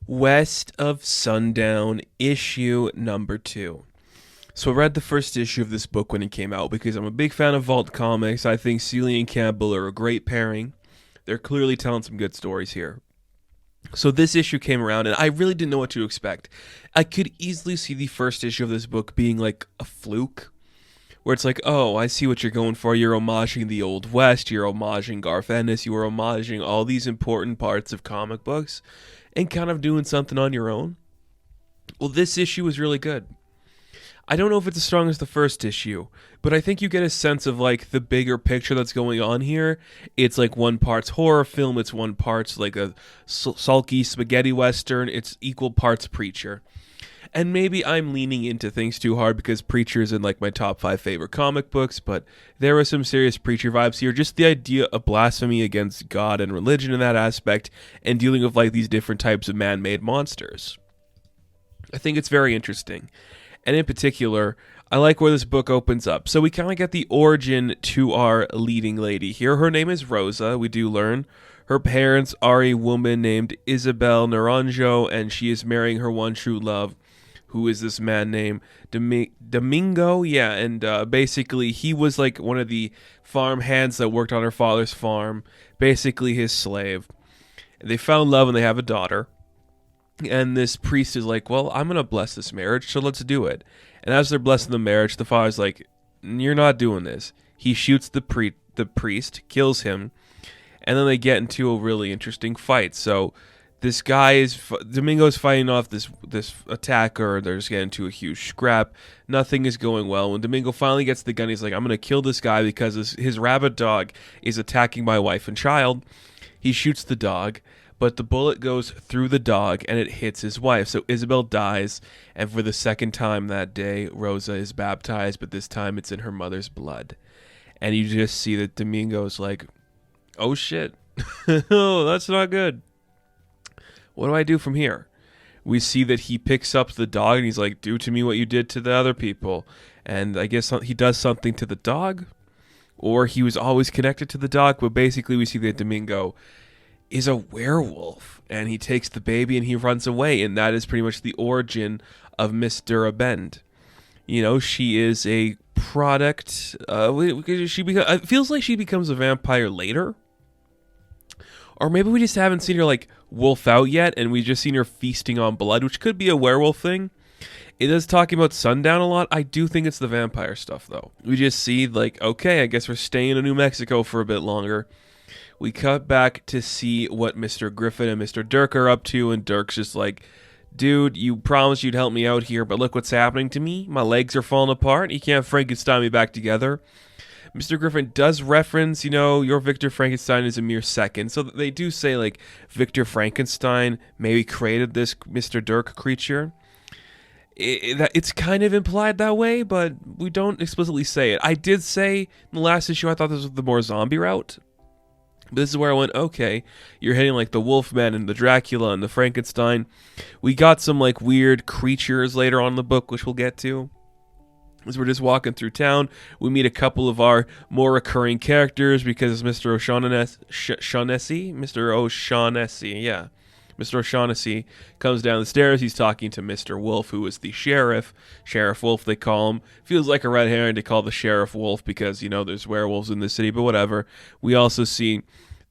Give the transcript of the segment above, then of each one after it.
West of Sundown, issue number 2. So I read the first issue of this book when it came out because I'm a big fan of Vault Comics. I think Celia and Campbell are a great pairing. They're clearly telling some good stories here. So this issue came around and I really didn't know what to expect. I could easily see the first issue of this book being like a fluke, where it's like, oh, I see what you're going for. You're homaging the Old West. You're homaging Garth Ennis. You are homaging all these important parts of comic books and kind of doing something on your own. Well, this issue was really good. I don't know if it's as strong as the first issue, but I think you get a sense of like the bigger picture that's going on here. It's like one part's horror film. It's one part's like a sulky spaghetti western. It's equal parts Preacher. And maybe I'm leaning into things too hard because Preacher's in like my top 5 favorite comic books, but there were some serious Preacher vibes here. Just the idea of blasphemy against God and religion in that aspect and dealing with like these different types of man-made monsters. I think it's very interesting. And in particular, I like where this book opens up. So we kind of get the origin to our leading lady here. Her name is Rosa, we do learn. Her parents are a woman named Isabel Naranjo, and she is marrying her one true love, who is this man named Domingo. Yeah, and basically he was like one of the farm hands that worked on her father's farm, basically his slave. They found love and they have a daughter. And this priest is like, well, I'm going to bless this marriage, so let's do it. And as they're blessing the marriage, the father's like, you're not doing this. He shoots the priest, kills him, and then they get into a really interesting fight. So this guy is, Domingo's fighting off this attacker. They're just getting into a huge scrap. Nothing is going well. When Domingo finally gets the gun, he's like, I'm going to kill this guy because his rabid dog is attacking my wife and child. He shoots the dog, but the bullet goes through the dog and it hits his wife. So Isabel dies, and for the second time that day, Rosa is baptized, but this time it's in her mother's blood. And you just see that Domingo's like, oh shit, oh, that's not good. What do I do from here? We see that he picks up the dog and he's like, do to me what you did to the other people. And I guess he does something to the dog, or he was always connected to the dog, but basically we see that Domingo is a werewolf, and he takes the baby and he runs away, and that is pretty much the origin of Miss Der Abend. You know, she is a product. It feels like she becomes a vampire later, or maybe we just haven't seen her like wolf out yet, and we've just seen her feasting on blood, which could be a werewolf thing. It is talking about Sundown a lot. I do think it's the vampire stuff, though. We just see like, okay, I guess we're staying in New Mexico for a bit longer. We cut back to see what Mr. Griffin and Mr. Dirk are up to, and Dirk's just like, dude, you promised you'd help me out here, but look what's happening to me. My legs are falling apart. You can't Frankenstein me back together. Mr. Griffin does reference, your Victor Frankenstein is a mere second. So they do say, like, Victor Frankenstein maybe created this Mr. Dirk creature. It's kind of implied that way, but we don't explicitly say it. I did say in the last issue I thought this was the more zombie route. But this is where I went, okay, you're hitting like the Wolfman and the Dracula and the Frankenstein. We got some like weird creatures later on in the book, which we'll get to. As we're just walking through town, we meet a couple of our more recurring characters because Mr. O'Shaughnessy, Mr. O'Shaughnessy comes down the stairs. He's talking to Mr. Wolf, who is the sheriff. Sheriff Wolf, they call him. Feels like a red herring to call the Sheriff Wolf because, there's werewolves in the city, but whatever. We also see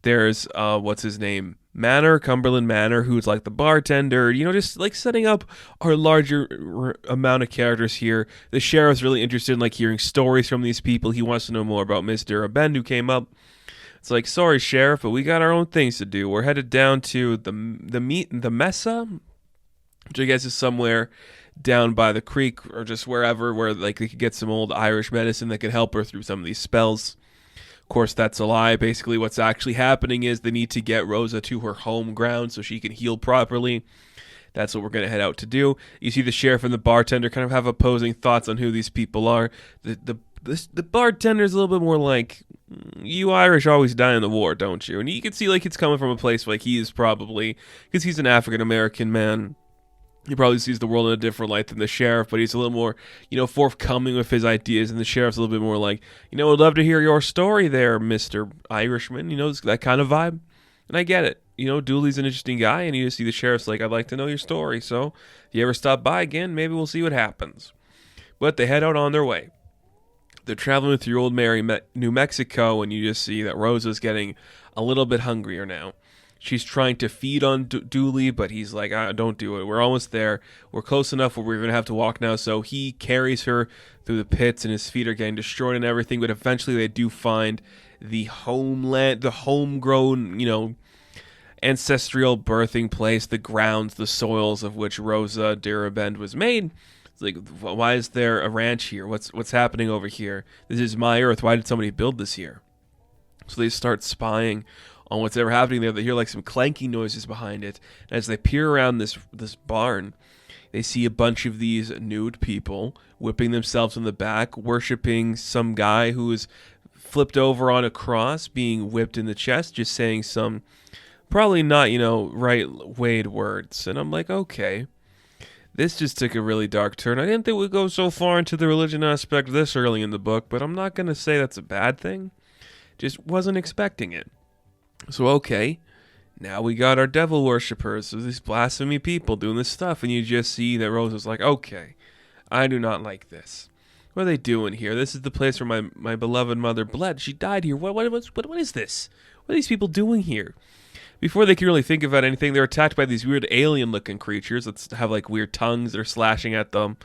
there's, what's his name? Cumberland Manor, who's like the bartender, just like setting up our larger amount of characters here. The sheriff's really interested in like hearing stories from these people. He wants to know more about Miss Der Abend, who came up. It's like, sorry, Sheriff, but we got our own things to do. We're headed down to the Mesa, which I guess is somewhere down by the creek or just wherever where like they could get some old Irish medicine that could help her through some of these spells. Of course, that's a lie. Basically, what's actually happening is they need to get Rosa to her home ground so she can heal properly. That's what we're going to head out to do. You see the sheriff and the bartender kind of have opposing thoughts on who these people are. The bartender's a little bit more like, you Irish always die in the war, don't you? And you can see like it's coming from a place like he is probably, because he's an African-American man. He probably sees the world in a different light than the sheriff, but he's a little more, forthcoming with his ideas, and the sheriff's a little bit more like, I'd love to hear your story there, Mr. Irishman, that kind of vibe. And I get it. Dooley's an interesting guy, and you just see the sheriff's like, I'd like to know your story, so if you ever stop by again, maybe we'll see what happens. But they head out on their way. They're traveling through Old New Mexico, and you just see that Rosa's getting a little bit hungrier now. She's trying to feed on Dooley, but he's like, don't do it. We're almost there. We're close enough where we're going to have to walk now. So he carries her through the pits, and his feet are getting destroyed and everything. But eventually they do find the homeland, the homegrown, ancestral birthing place, the grounds, the soils of which Rosa Der Abend was made. It's like, why is there a ranch here? What's happening over here? This is my earth. Why did somebody build this here? So they start spying on what's ever happening there. They hear like some clanking noises behind it. And as they peer around this barn, they see a bunch of these nude people whipping themselves in the back, worshiping some guy who is flipped over on a cross, being whipped in the chest, just saying some probably not, right-weighed words. And I'm like, okay, this just took a really dark turn. I didn't think we'd go so far into the religion aspect this early in the book, but I'm not going to say that's a bad thing. Just wasn't expecting it. So, okay, now we got our devil worshippers, so these blasphemy people doing this stuff, and you just see that Rosa's like, okay, I do not like this. What are they doing here? This is the place where my beloved mother bled. She died here. What is this? What are these people doing here? Before they can really think about anything, they're attacked by these weird alien-looking creatures that have like weird tongues that are slashing at them,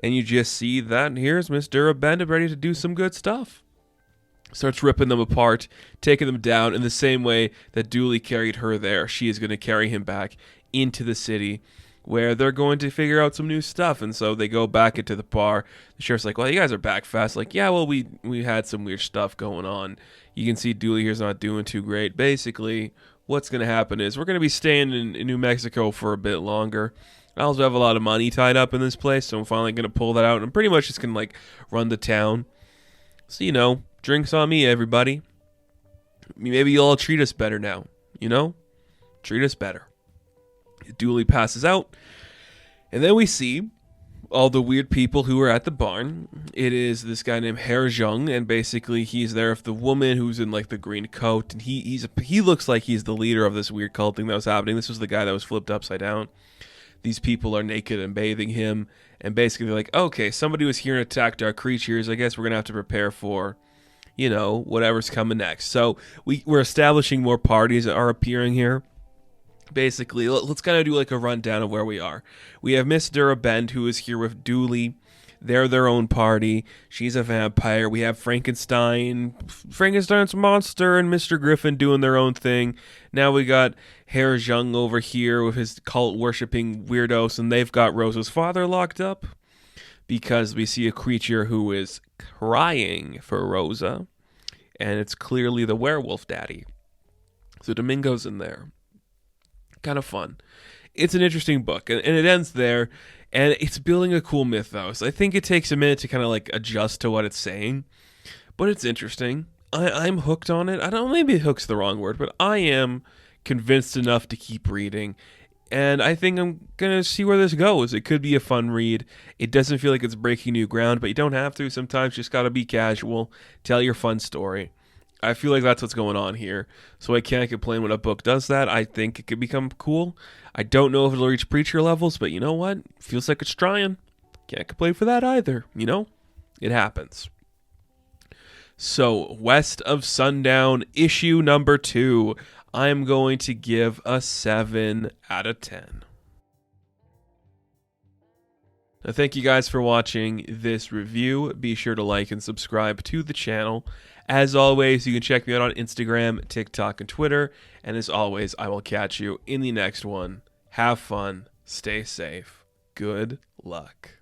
and you just see that here's Miss Der Abend ready to do some good stuff. Starts ripping them apart, taking them down in the same way that Dooley carried her there. She is going to carry him back into the city where they're going to figure out some new stuff. And so they go back into the bar. The sheriff's like, well, you guys are back fast. Like, yeah, well, we had some weird stuff going on. You can see Dooley here's not doing too great. Basically, what's going to happen is we're going to be staying in New Mexico for a bit longer. I also have a lot of money tied up in this place, so I'm finally going to pull that out. And I'm pretty much just going to, run the town. So, drinks on me, everybody. Maybe you'll all treat us better now, Treat us better. Dooley passes out, and then we see all the weird people who are at the barn. It is this guy named Herr Jung, and basically he's there with the woman who's in the green coat, and he looks like he's the leader of this weird cult thing that was happening. This was the guy that was flipped upside down. These people are naked and bathing him, and basically they're like, okay, somebody was here and attacked our creatures. I guess we're gonna have to prepare for whatever's coming next. So we're establishing more parties that are appearing here. Basically, let's kind of do a rundown of where we are. We have Miss Der Abend, who is here with Dooley. They're their own party. She's a vampire. We have Frankenstein's monster, and Mr. Griffin doing their own thing. Now we got Herr Jung over here with his cult-worshipping weirdos, and they've got Rosa's father locked up because we see a creature who is crying for Rosa, and it's clearly the werewolf daddy. So Domingo's in there. Kind of fun. It's an interesting book, and it ends there, and it's building a cool mythos. I think it takes a minute to kind of adjust to what it's saying, but it's interesting. I'm hooked on it. I don't know, maybe hook's the wrong word, but I am convinced enough to keep reading, and I think I'm going to see where this goes. It could be a fun read. It doesn't feel like it's breaking new ground, but you don't have to. Sometimes you just got to be casual, tell your fun story. I feel like that's what's going on here, so I can't complain when a book does that. I think it could become cool. I don't know if it'll reach preacher levels, but you know what? Feels like it's trying. Can't complain for that either, It happens. So, West of Sundown, issue number 2. I'm going to give a 7 out of 10. Now, thank you guys for watching this review. Be sure to like and subscribe to the channel. As always, you can check me out on Instagram, TikTok, and Twitter. And as always, I will catch you in the next one. Have fun. Stay safe. Good luck.